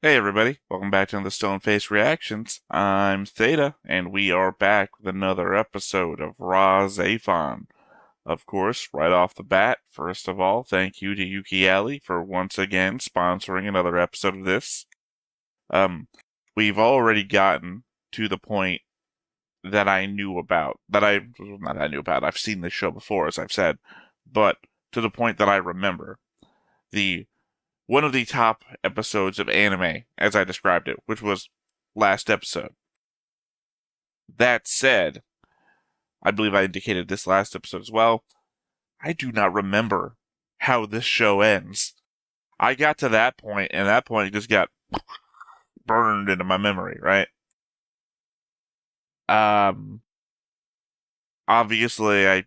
Hey everybody, welcome back to the Stone Face Reactions. I'm Theta, and we are back with another episode of RahXephon. Of course, right off the bat, first of all, thank you to Yuki Ali for once again sponsoring another episode of this. Um, we've already gotten to the point that I knew about, not I knew about, I've seen this show before, as I've said, but to the point that I remember. The one of the top episodes of anime, as I described it, which was last episode. That said, I believe I indicated this last episode as well. I do not remember how this show ends. I got to that point, and that point just got burned into my memory, right? Um, Obviously, I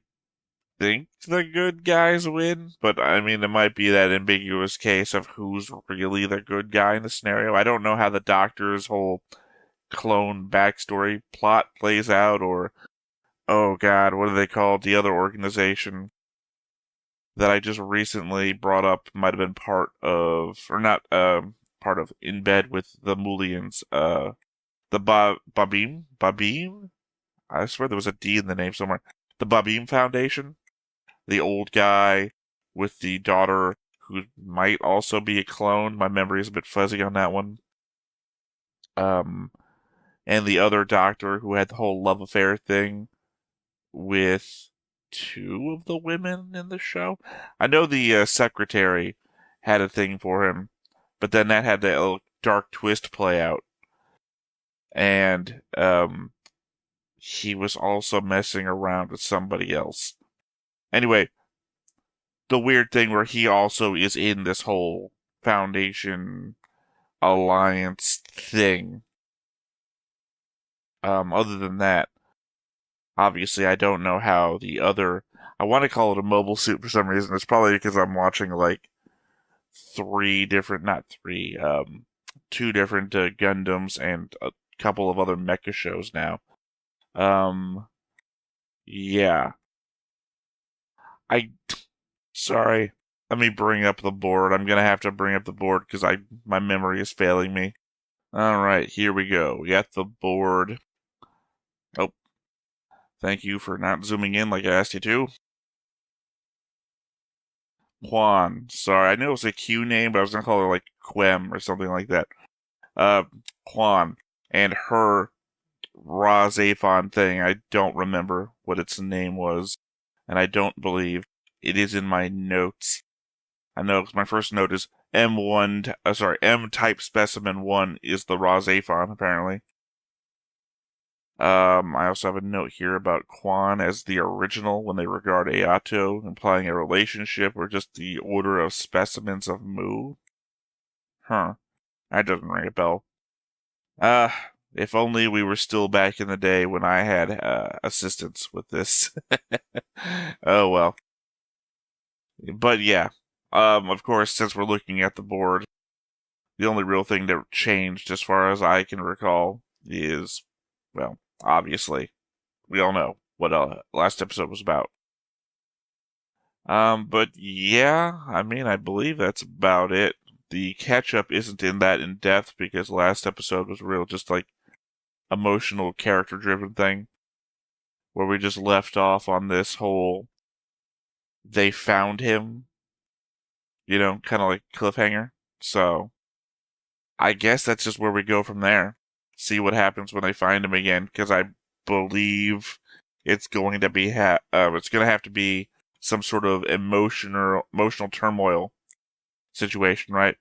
think the good guys win, but I mean, it might be that ambiguous case of who's really the good guy in the scenario. I don't know how the doctor's whole clone backstory plot plays out, or oh god, what are they called? The other organization that I just recently brought up might have been part of, or not, part of, in bed with the Mulians. The Babim. I swear there was a D in the name somewhere. The Babim Foundation. The old guy with the daughter who might also be a clone. My memory is a bit fuzzy on that one. Um, and the other doctor who had the whole love affair thing with two of the women in the show. I know the secretary had a thing for him, but then that had that little dark twist play out, and he was also messing around with somebody else. Anyway, the weird thing where he also is in this whole Foundation alliance thing. Other than that, obviously, I don't know how the other. I want to call it a mobile suit for some reason. It's probably because I'm watching like three different, not three, two different Gundams and a couple of other mecha shows now. Um, yeah. I, sorry. Let me bring up the board. I'm gonna have to bring up the board because my memory is failing me. All right, here we go. We got the board. Oh, thank you for not zooming in like I asked you to. Juan. Sorry, I knew it was a Q name, but I was gonna call her like Quem or something like that. Uh, Juan and her RahXephon thing. I don't remember what its name was, and I don't believe it is in my notes. I know my first note is M1. M type specimen 1 is the RahXephon apparently. I also have a note here about Quan as the original when they regard Ayato, implying a relationship or just the order of specimens of Mu. Huh. That doesn't ring a bell. Uh, if only we were still back in the day when I had assistance with this. Oh well. But yeah. Of course, since we're looking at the board, the only real thing that changed, as far as I can recall, is, well, obviously, we all know what last episode was about. But yeah, I mean, I believe that's about it. The catch up isn't in that in depth because last episode was real, just like emotional, character driven thing where we just left off on this whole they found him, kind of like cliffhanger. So I guess that's just where we go from there. See what happens when they find him again, because I believe it's going to be it's going to have to be some sort of emotional turmoil situation, right?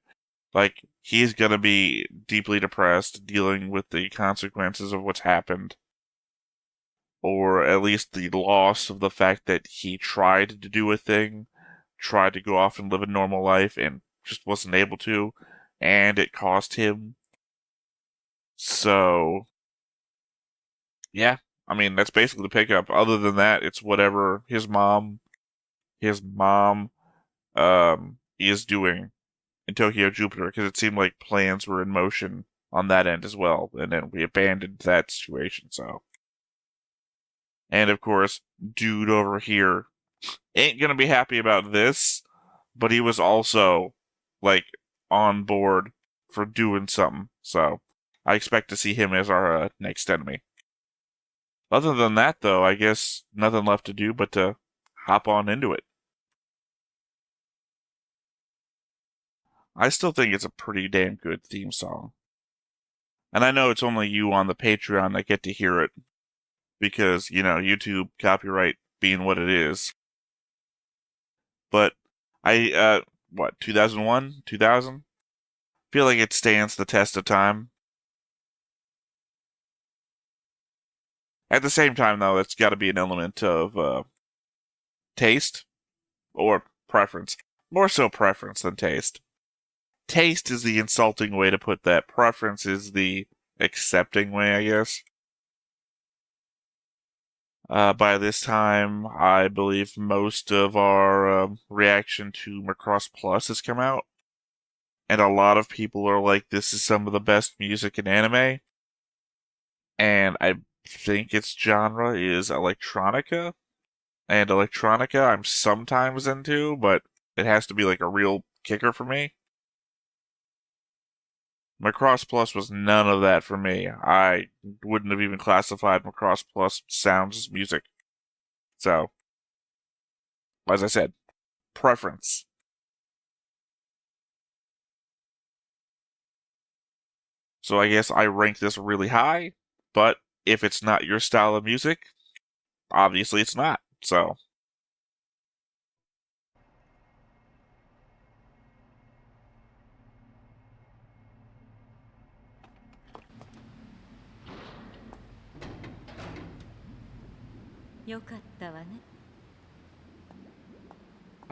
Like he's going to be deeply depressed, dealing with the consequences of what's happened, or at least the loss of the fact that he tried to do a thing, tried to go off and live a normal life, and just wasn't able to, and it cost him. So, yeah, I mean that's basically the pickup. Other than that, it's whatever his mom is doing in Tokyo Jupiter, because it seemed like plans were in motion on that end as well, and then we abandoned that situation. So, and of course, dude over here ain't gonna be happy about this, but he was also like on board for doing something. So I expect to see him as our next enemy. Other than that, though, I guess nothing left to do but to hop on into it. I still think it's a pretty damn good theme song. And I know it's only you on the Patreon that get to hear it. Because, YouTube copyright being what it is. But 2001? 2000? Feel like it stands the test of time. At the same time, though, it's got to be an element of taste or preference. More so preference than taste. Taste is the insulting way to put that. Preference is the accepting way, I guess. By this time, I believe most of our reaction to Macross Plus has come out. And a lot of people are like, this is some of the best music in anime. And I think its genre is electronica. And electronica I'm sometimes into, but it has to be like a real kicker for me. Macross Plus was none of that for me. I wouldn't have even classified Macross Plus sounds as music. So, as I said, preference. So I guess I rank this really high, but if it's not your style of music, obviously it's not. So. I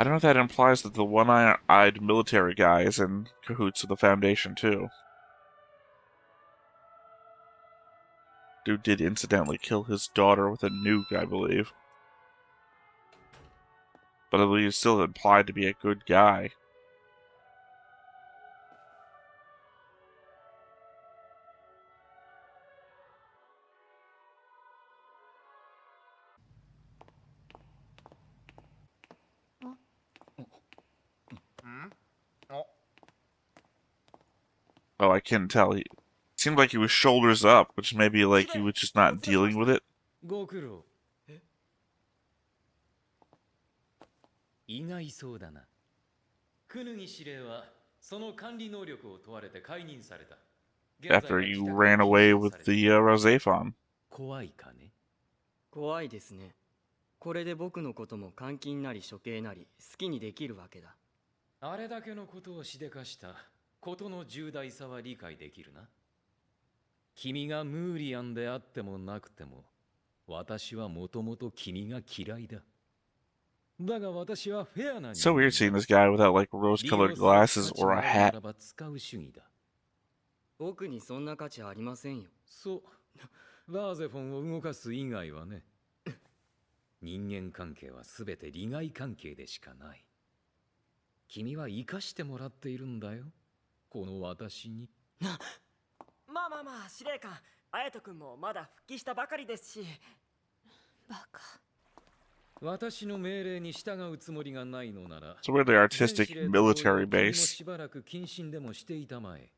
don't know if that implies that the one-eyed military guy is in cahoots with the Foundation, too. Dude did incidentally kill his daughter with a nuke, I believe. But I believe he's still implied to be a good guy. Oh, I couldn't tell. He seemed like he was shoulders up, which may be like he was just not dealing with it. 意外そうだな。クヌギ司令はその管理能力を問われて解任された。After you ran away with the RahXephon. 怖いかね。怖いですね。これで僕のことも監禁なり処刑なり好きにできるわけだ。あれだけのことをしでかしたことの重大さは理解できるな。君がムーリアンであってもなくても、私はもともと君が嫌いだ。So weird seeing this guy without like rose-colored glasses or a hat. 僕にそんな価値ありませんよ。そう、ラーゼフォンを動かす以外はね。人間関係はすべて利害関係でしかない。君は生かしてもらっているんだよ。この私に。まあ、司令官、綾人君もまだ復帰したばかりですし。バカ。私の命令に従うつもりがないのなら、 So we're the artistic military base. しばらく謹慎でもしていたまえ。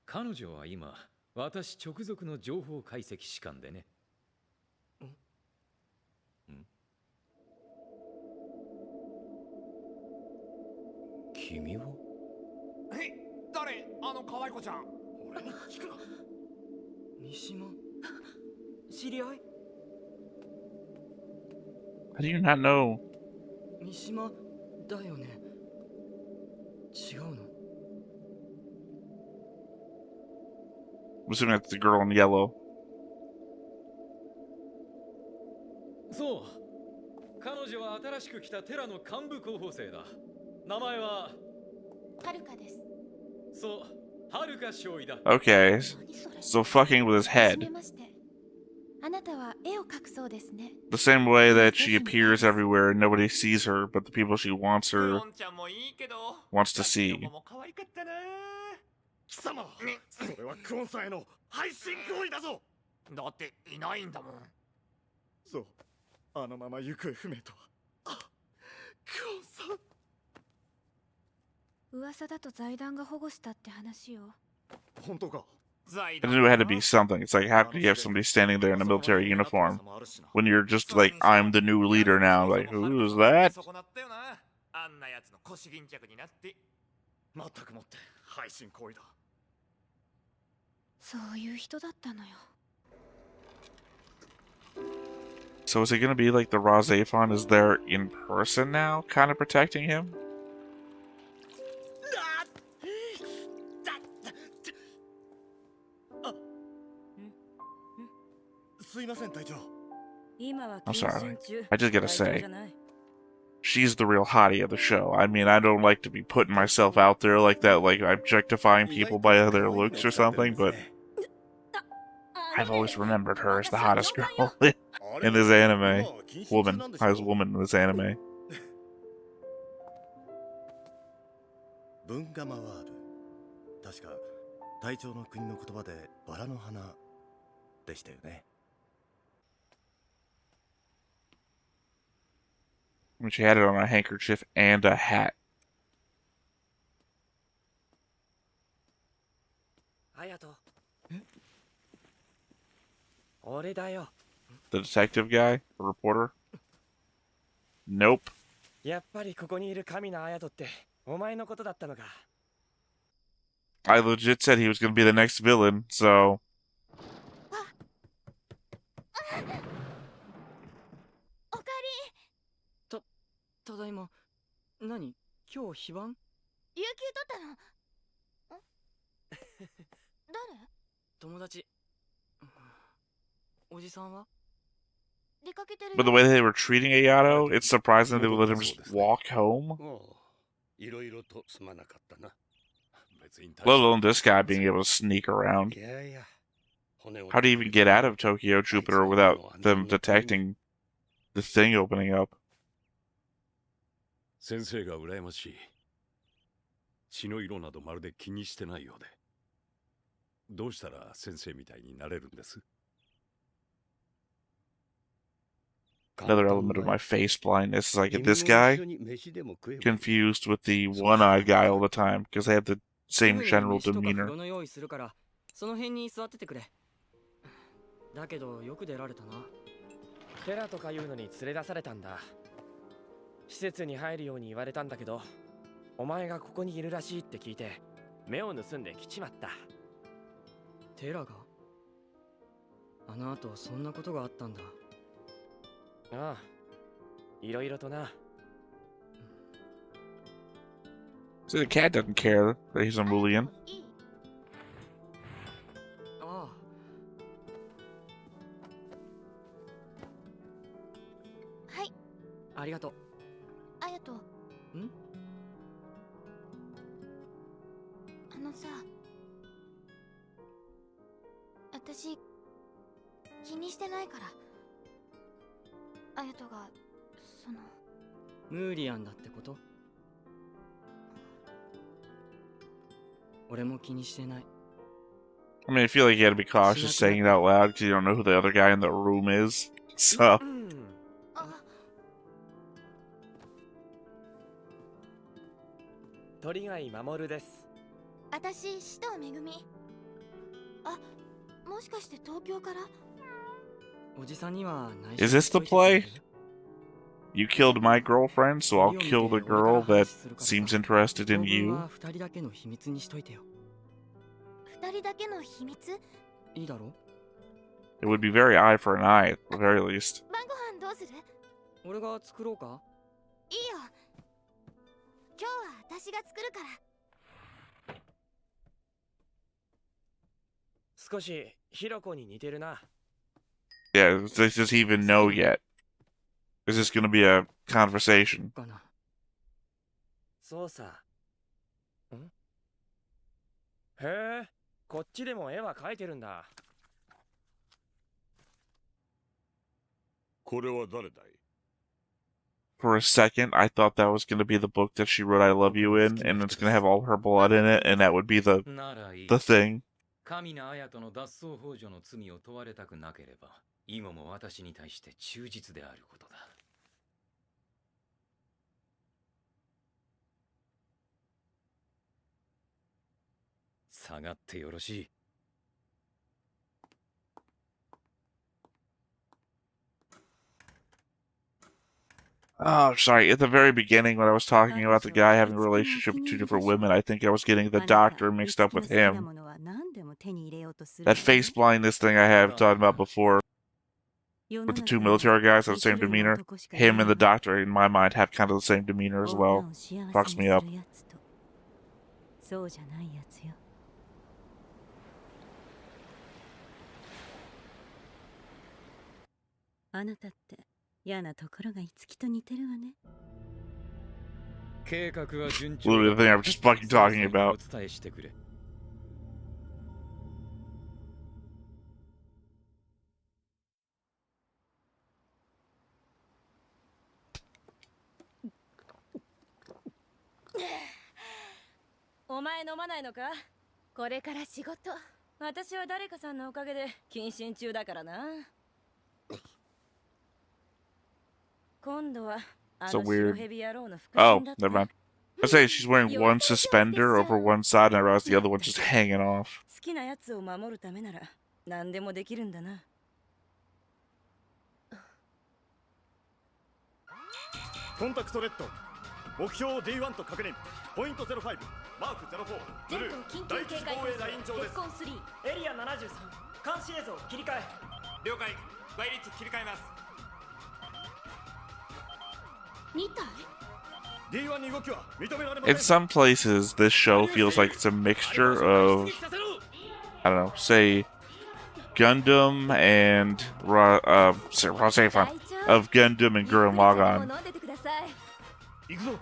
彼女は今、私直属の情報解析士官でね。君は？誰？あの可愛い子ちゃん。俺に聞くな。三島。知り合い？ How do you not know? 三島だよね。違うの？ I'm assuming that's the girl in yellow. そう。彼女は新しく来たテラの幹部候補生だ。名前ははるかです。そう、はるか少尉だ。Okay, so fucking with his head. あなたは絵を描くそうですね。 The same way that she appears everywhere and nobody sees her, but the people she wants to see. 貴様、それはクオンさんへの背信行為だぞ。だっていないんだもん。そう、あのまま行方不明とは。クオンさん。噂だと財団が保護したって話よ。本当か。 I knew it had to be something. It's like, how could you have somebody standing there in a military uniform when you're just like, I'm the new leader now? Like, who is that? あんなやつの腰巾着になって。まったくもって配信行為だ。そういう人だったのよ。So is it going to be like the RahXephon is there in person now, kind of protecting him? すいません隊長。 I'm sorry. I just gotta say, she's the real hottie of the show. I mean, I don't like to be putting myself out there like that, like objectifying people by their looks or something, but I've always remembered her as the hottest girl in this anime. Hottest woman in this anime. 文ガマワール。確か隊長の国の言葉でバラの花でしたよね。 She had it on a handkerchief and a hat. 隼人。俺だよ。 The detective guy? The reporter? Nope. やっぱりここにいる神の隼人ってお前のことだったのか。 I legit said he was going to be the next villain, so... おかただいま。何今日非番？有給取ったの？誰？友達。おじさんは？ 出かけてるよ。 But the way they were treating Ayato, it's surprising they would let him just walk home. いろいろとすまなかったな。 Let alone this guy being able to sneak around. How do you even get out of Tokyo Jupiter without them detecting the thing opening up? 先生が羨ましい。血の色などまるで気にしてないようで。どうしたら先生みたいになれるんです？ Another element of my face blindness is I get this guy confused with the one-eyed guy all the time because they have the same general demeanor. その辺に座っててくれ。だけどよく出られたな。テラとかいうのに連れ出されたんだ。施設に入るように言われたんだけど、お前がここにいるらしいって聞いて、目を盗んで来ちまった。テラが？あの後そんなことがあったんだ。ああ、いろいろとな。 So the cat doesn't care that he's a Mulian. ああ。はい。ありがとう。あやと。ん？あのさ、私気にしてないから。あやとがそのムーリアンだってこと？俺も気にしてない。 I mean, I feel like you had to be cautious saying it out loud because you don't know who the other guy in the room is. So. 鳥貝守です。私、使徒めぐみ。あ、もしかして東京から？ おじさんには内緒。 Is this the play? You killed my girlfriend, so I'll kill the girl that seems interested in you. 二人だけの秘密にしといてよ。二人だけの秘密？いいだろ？ It would be very eye for an eye, at the very least. 晩ご飯どうする？俺が作ろうか？いいよ。今日は私が作るから。少しヒロコに似てるな。 Yeah, does he even know yet? Is this gonna be a conversation? そうさ。ん？へえ、こっちでも絵は描いてるんだ。これは誰だい？ For a second, I thought that was gonna be the book that she wrote I Love You in, and it's gonna have all her blood in it, and that would be the thing. 神の綾との脱走幇助の罪を問われたくなければ、以後も私に対して忠実であることだ。下がってよろしい。Oh, sorry. At the very beginning, when I was talking about the guy having a relationship with two different women, I think I was getting the doctor mixed up with him. That face blindness thing I have talked about before, with the two military guys have the same demeanor. Him and the doctor, in my mind, have kind of the same demeanor as well. Fucks me up. そうじゃないやつよ。あなたって嫌なところがいつきと似てるわね。計画は順調。 Literally the thing I was just fucking talking about. お伝えしてくれ。お前飲まないのか？これから仕事。私は誰かさんのおかげで謹慎中だからな。今度はあの白蛇野郎の復讐 Oh, だって。 never mind. I say she's wearing one suspender over one side, and I realized the other one's just hanging off. 好きなやつを守るためなら何でもできるんだな。コンタクトレッド目標 D1 と確認ポイント05マーク04ブルー第一防衛ライン上です。エリア73監視映像切り替え了解倍率切り替えます。2体 D1 に動きは認められません。 In some places, this show feels like it's a mixture of, I don't know, say, Gundam and RahXephon, of Gundam and Gurren Lagann. 行くぞ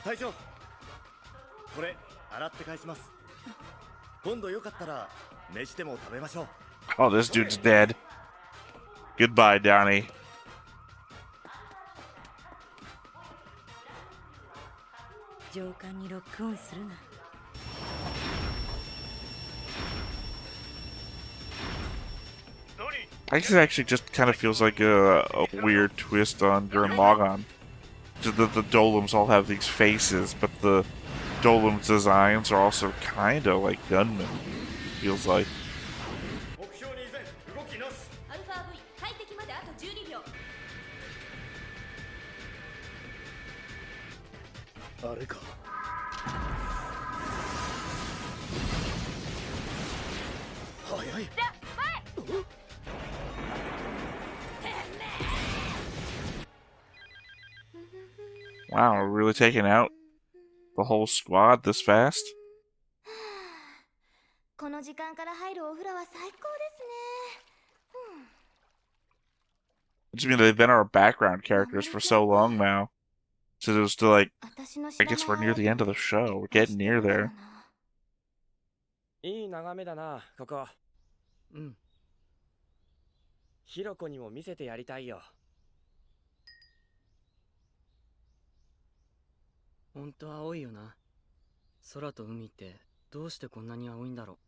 隊長これ洗って返します。今度よかったら飯でも食べましょう。 Oh, this dude's dead. Goodbye, Donnie. 上官にロックオンするな。 I guess it actually just kind of feels like a weird twist on Gurren Lagann. Just that the Dolems all have these faces, but the Dolems' designs are also kind of like gunmen. Feels like. 目標に依然動きなし。アルファ V 快適まであと12秒。あれか。早い。 Wow, we're really taking out the whole squad this fast? この時間から入るお風呂は最高ですね。 I just mean they've been our background characters for so long now. So it was still like, I guess we're near the end of the show. We're getting near there. いい眺めだなここ。うん。ひろこにも見せてやりたいよ。ほんと青いよな。空と海ってどうしてこんなに青いんだろ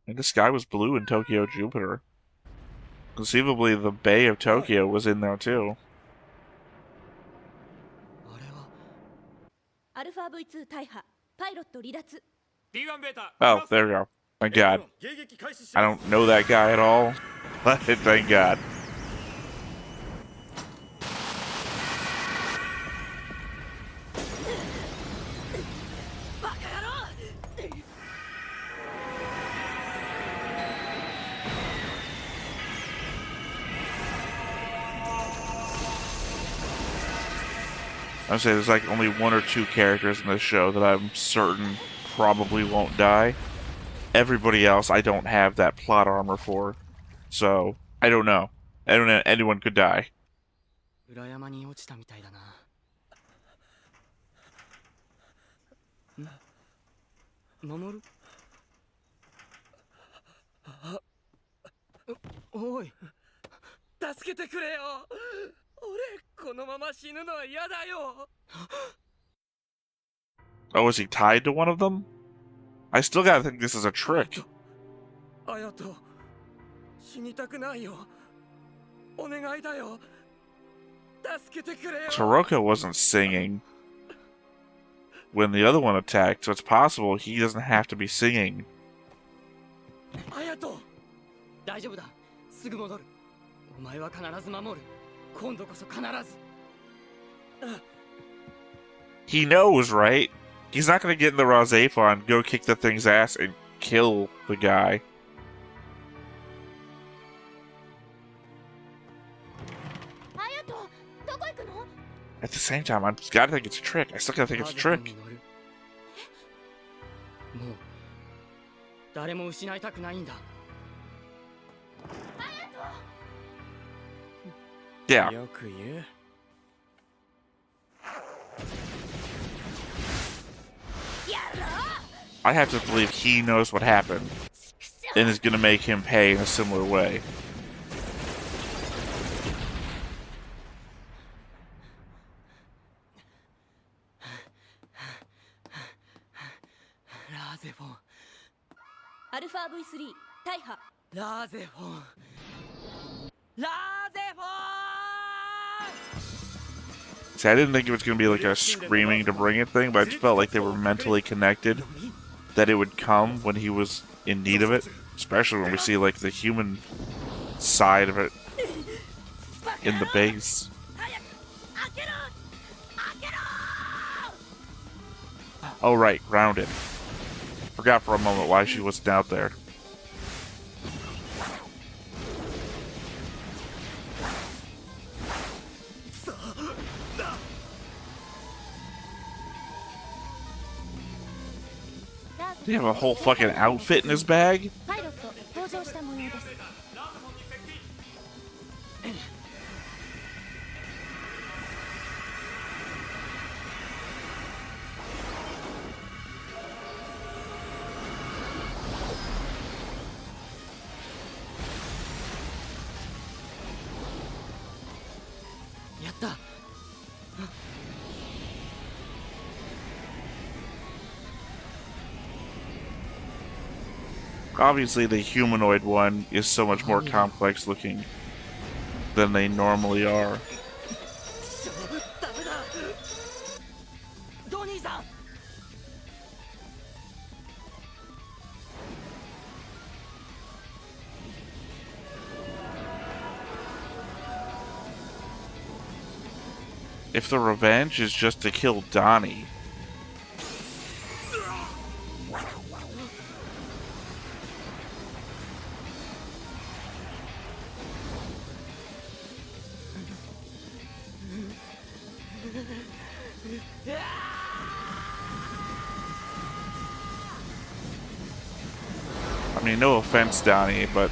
And the sky was blue in Tokyo Jupiter. Conceivably, the Bay of Tokyo was in there too. う。あれは。アルファ V2 大破。パイロット離脱。 D1 ベータ。 Oh, there we go. Thank God. 迎撃開始し I ます。 don't know that guy at all. But thank God. I would say there's like only one or two characters in this show that I'm certain probably won't die. Everybody else I don't have that plot armor for. So, I don't know. I don't know. Anyone could die. 裏山に落ちたみたいだな。守る？おい。助けてくれよ。俺このまま死ぬのは嫌だよ。 Oh, is he tied to one of them? I still gotta think this is a trick. あやと死にたくないよ。お願いだよ。助けてくれよ。 Taroko wasn't singing. when the other one attacked, so it's possible he doesn't have to be singing. 隼人、大丈夫だ。すぐ戻る。お前は必ず守る。今度こそ必ず。He knows, right? He's not gonna get in the RahXephon, go kick the thing's ass, and kill the guy. 隼人、どこ行くの？ At the same time, I've gotta think it's a trick. I still gotta think it's a trick. もう誰も失いたくないんだ。 Yeah. よく言う。 I have to believe he knows what happened and is gonna make him pay in a similar way. ラーゼフォン。アルファ V3 大破。ラーゼフォン。ラーゼフォン。 See, I didn't think it was gonna be like a screaming to bring it thing, but I just felt like they were mentally connected. That it would come when he was in need of it, especially when we see like the human side of it in the base. Oh right, grounded. Forgot for a moment why she wasn't out there. Did he have a whole fucking outfit in his bag? パイロット登場した模様です。 やった。 Obviously, the humanoid one is so much more complex looking than they normally are. ダメだ。ドニーさん。 If the revenge is just to kill Donnie. I mean, no offense, Donnie, but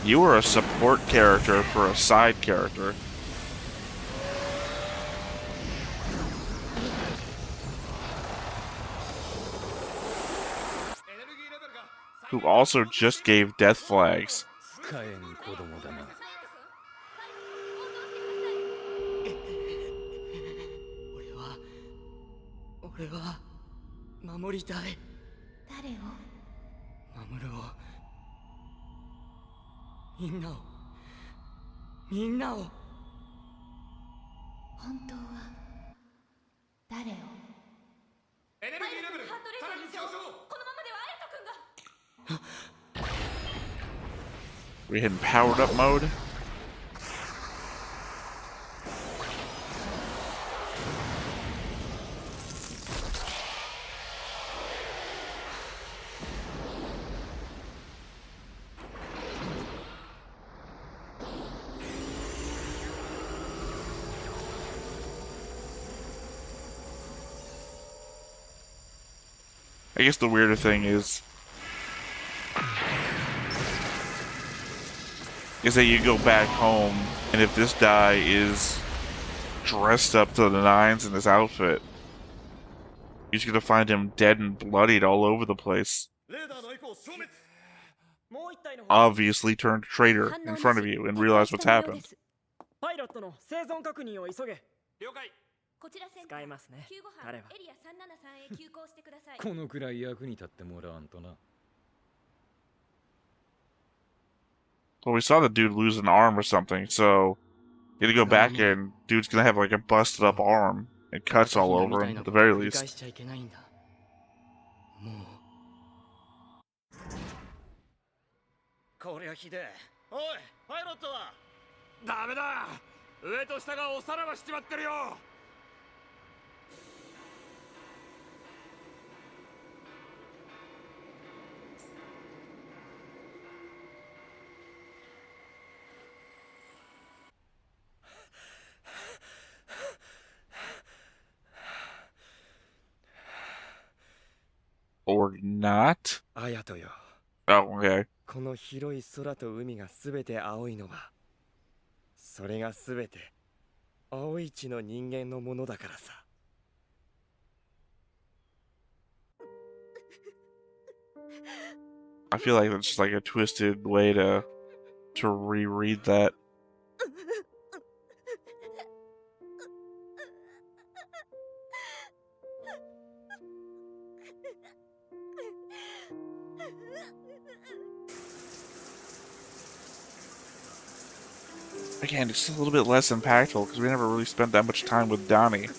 you were a support character for a side character. Who also just gave death flags. 使えん子供だな。俺は守りたい。誰を？守るを。みんなを。みんなを。本当は誰を？エネルギーレベルハートレートに上昇。このままでは隼人君が。 We hit powered up mode. I guess the weirder thing is that you go back home, and if this guy is dressed up to the nines in this outfit, you're just gonna find him dead and bloodied all over the place. Obviously turned traitor in front of you and realize what's happened. パイロットの生存確認を急げ。了解。こちらセンター使えますね。救護班彼はエリア373へ急行してください。このくらい役に立ってもらわんとな。 Well, we saw the dude lose an arm or something, so you gotta go back and dude's gonna have like a busted up arm. and cuts all over him, at the very least. しちゃいけないんだ。もう。こりゃひでえ。おい、パイロットは。ダメだ。上と下がおさらばしちまってるよ。Or not? アヤトよ。 Oh, okay. この広い空と海がすべて青いのは、それがすべて青い地の人間のものだからさ。I feel like that's just like a twisted way to reread that. Again, it's a little bit less impactful because we never really spent that much time with Donnie.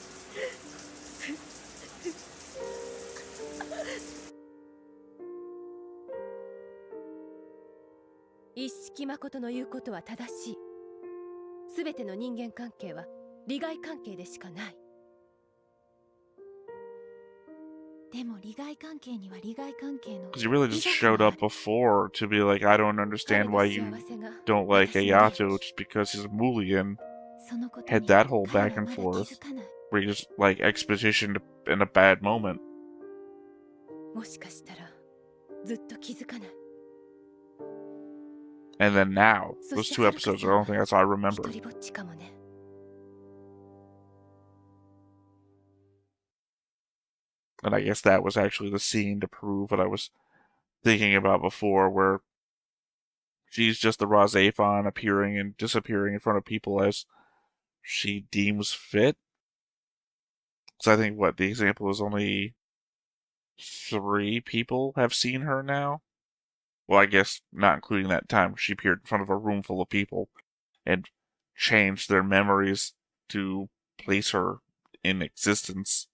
一色誠の言うことは正しい。すべての人間関係は利害関係でしかない。でも利害関係には利害関係の Because you really just showed up before to be like, I don't understand why you don't like Ayato just because he's a Mulligan. そのこと Had に that whole 彼 back は and まだ forth 気づかない。 where you just like expositioned in a bad moment. もしかしたらずっと気づかない。 And then now, そ those して two はるか episodes さ are ん the only は thing that's I 一 remember. 人ぼっちかもね。 And I guess that was actually the scene to prove what I was thinking about before, where she's just the RahXephon appearing and disappearing in front of people as she deems fit. So I think, what, the example is only 3 people have seen her now? Well, I guess not including that time she appeared in front of a room full of people and changed their memories to place her in existence.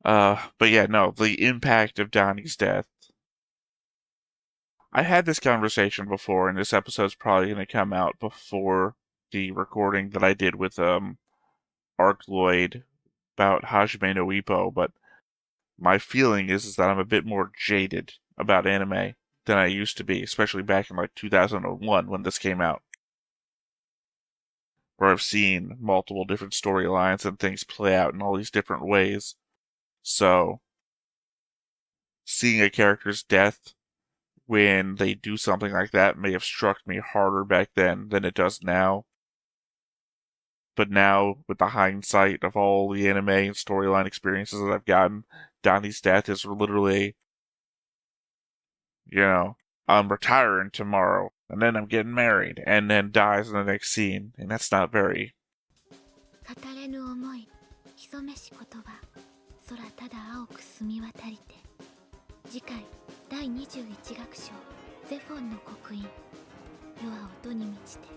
But yeah, no, the impact of Donnie's death. I had this conversation before, and this episode's probably going to come out before the recording that I did with Arc Lloyd about Hajime no Ippo, but my feeling is that I'm a bit more jaded about anime than I used to be, especially back in like 2001 when this came out, where I've seen multiple different storylines and things play out in all these different ways. So, seeing a character's death when they do something like that may have struck me harder back then than it does now. But now, with the hindsight of all the anime and storyline experiences that I've gotten, Donnie's death is literally, I'm retiring tomorrow, and then I'm getting married, and then dies in the next scene, and that's not very... 語れぬ思い、潜めし言葉、空ただ青く澄み渡りて。次回第21楽章ゼフォンの刻印。世は音に満ちて。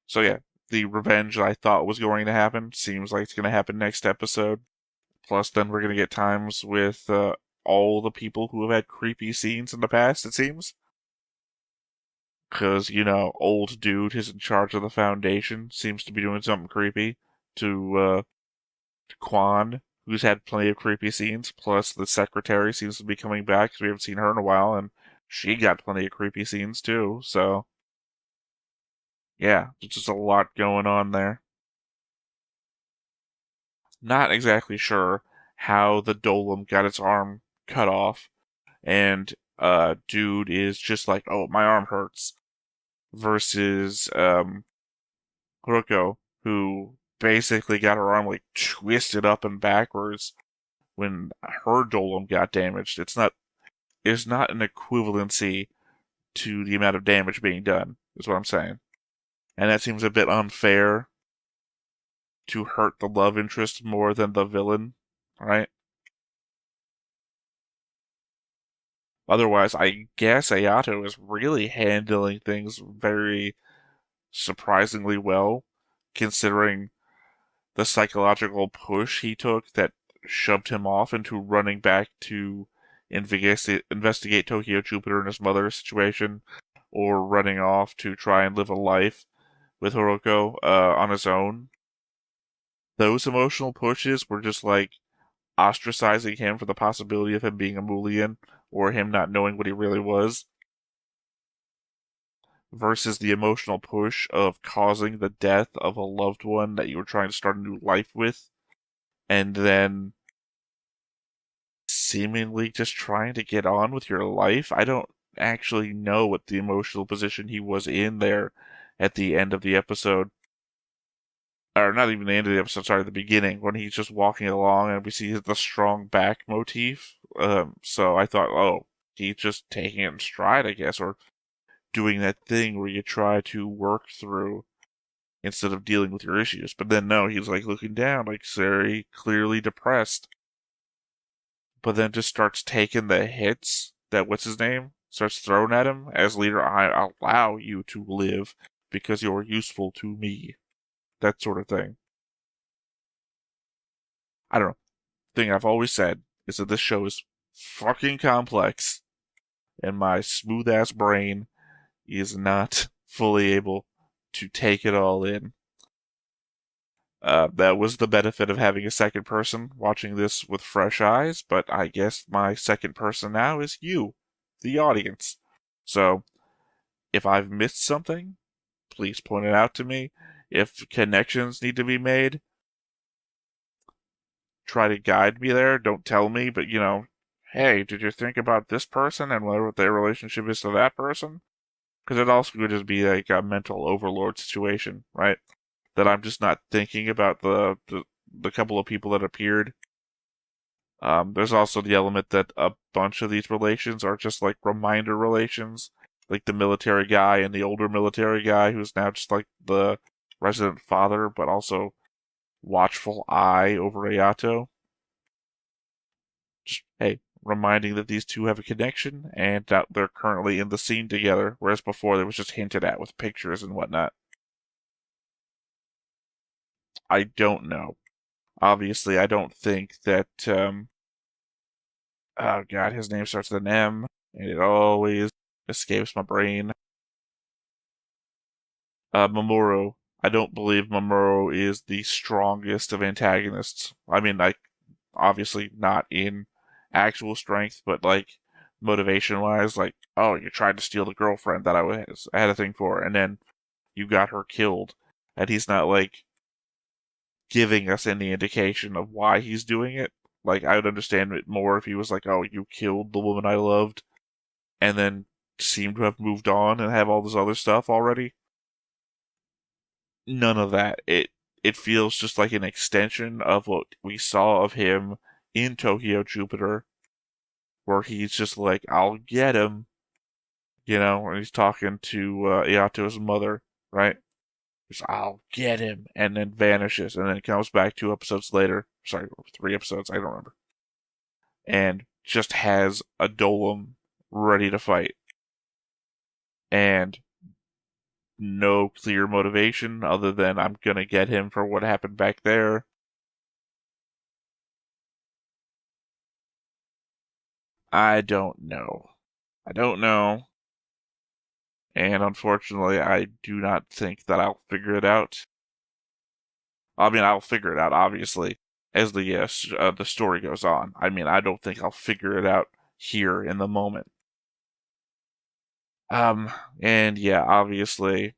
So yeah, the revenge I thought was going to happen seems like it's going to happen next episode. Plus, then we're going to get times with all the people who have had creepy scenes in the past, it seems. Because, old dude who's in charge of the Foundation seems to be doing something creepy to Quan, who's had plenty of creepy scenes. Plus, the secretary seems to be coming back because we haven't seen her in a while, and she got plenty of creepy scenes too, so... Yeah, there's just a lot going on there. Not exactly sure how the Dolem got its arm cut off, and dude is just like, oh, my arm hurts, versus Haruka, who basically got her arm like twisted up and backwards when her Dolem got damaged. It's not an equivalency to the amount of damage being done, is what I'm saying. And that seems a bit unfair to hurt the love interest more than the villain, right? Otherwise, I guess Ayato is really handling things very surprisingly well, considering the psychological push he took that shoved him off into running back to investigate Tokyo Jupiter and his mother's situation, or running off to try and live a life with Haruka on his own. Those emotional pushes were just like ostracizing him for the possibility of him being a Mulian or him not knowing what he really was, versus the emotional push of causing the death of a loved one that you were trying to start a new life with, and then seemingly just trying to get on with your life. I don't actually know what the emotional position he was in there at the end of the episode. Or not even the end of the episode, sorry, the beginning, when he's just walking along and we see the strong back motif. So I thought, oh, he's just taking it in stride, I guess, or doing that thing where you try to work through instead of dealing with your issues. But then no, he's like looking down, like very clearly depressed. But then just starts taking the hits that what's his name starts throwing at him as leader. I allow you to live because you're useful to me. That sort of thing. I don't know. The thing I've always said is that this show is fucking complex, and my smooth ass brain is not fully able to take it all in. That was the benefit of having a second person watching this with fresh eyes, but I guess my second person now is you, the audience. So, if I've missed something, please point it out to me. If connections need to be made, try to guide me there. Don't tell me, but hey, did you think about this person and what their relationship is to that person? Because it also could just be like a mental overlord situation, right? That I'm just not thinking about the couple of people that appeared. There's also the element that a bunch of these relations are just like reminder relations, like the military guy and the older military guy who's now just like the resident father, but also watchful eye over Ayato. Just, hey, reminding that these two have a connection and that they're currently in the scene together, whereas before it was just hinted at with pictures and whatnot. I don't know. Obviously, I don't think that, oh god, his name starts with an M, and it always escapes my brain. Mamoru. I don't believe Mamoru is the strongest of antagonists. I mean, like, obviously not in actual strength, but like motivation-wise, like, oh, you tried to steal the girlfriend that I had a thing for, and then you got her killed, and he's not like giving us any indication of why he's doing it. Like, I would understand it more if he was like, oh, you killed the woman I loved, and then seem to have moved on and have all this other stuff already. None of that. It feels just like an extension of what we saw of him in Tokyo Jupiter, where he's just like, I'll get him, and he's talking to Ayato's mother, right? Just, I'll get him, and then vanishes, and then comes back 2 episodes later. Sorry, 3 episodes, I don't remember. And just has a Dolem ready to fight. And no clear motivation other than I'm gonna get him for what happened back there. I don't know. I don't know. And unfortunately, I do not think that I'll figure it out. I mean, I'll figure it out, obviously, as the story goes on. I mean, I don't think I'll figure it out here in the moment. And yeah, obviously,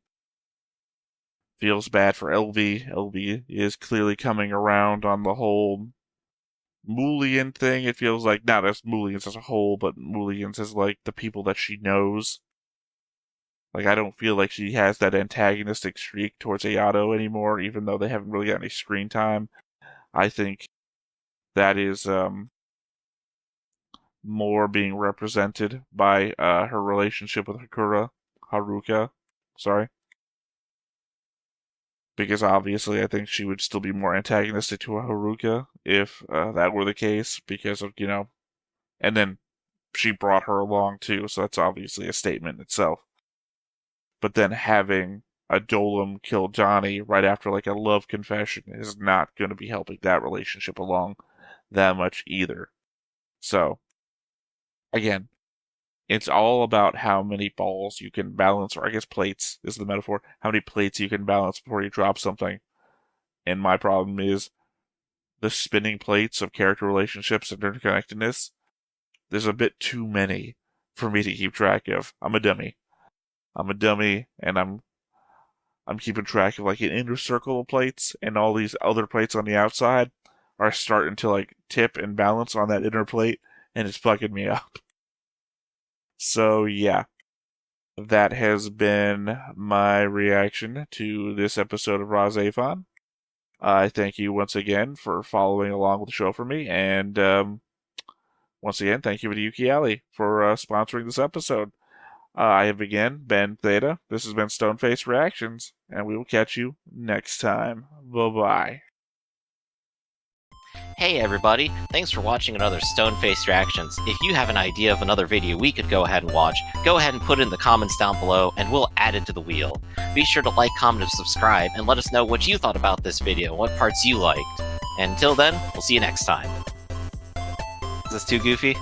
feels bad for LV. LV is clearly coming around on the whole Mulian thing. It feels like, not as Mulians as a whole, but Mulians as like the people that she knows. Like, I don't feel like she has that antagonistic streak towards Ayato anymore, even though they haven't really got any screen time. I think that is more being represented by her relationship with Haruka. Sorry. Because obviously I think she would still be more antagonistic to a Haruka if that were the case, because of, and then she brought her along too, so that's obviously a statement itself. But then having a Dolem kill Johnny right after like a love confession is not going to be helping that relationship along that much either. So, again, it's all about how many balls you can balance, or I guess plates is the metaphor, how many plates you can balance before you drop something. And my problem is the spinning plates of character relationships and interconnectedness. There's a bit too many for me to keep track of. I'm a dummy, and I'm keeping track of like an inner circle of plates, and all these other plates on the outside are starting to like tip and balance on that inner plate, and it's fucking me up. So yeah, that has been my reaction to this episode of RahXephon. I thank you once again for following along with the show for me, and once again, thank you to Yuki Ali for sponsoring this episode. I have again been Theta. This has been Stoneface Reactions, and we will catch you next time. Bye-bye. Hey everybody, thanks for watching another Stoneface Reactions. If you have an idea of another video we could go ahead and watch, go ahead and put it in the comments down below and we'll add it to the wheel. Be sure to like, comment, and subscribe, and let us know what you thought about this video and what parts you liked. And until then, we'll see you next time. Is this too goofy?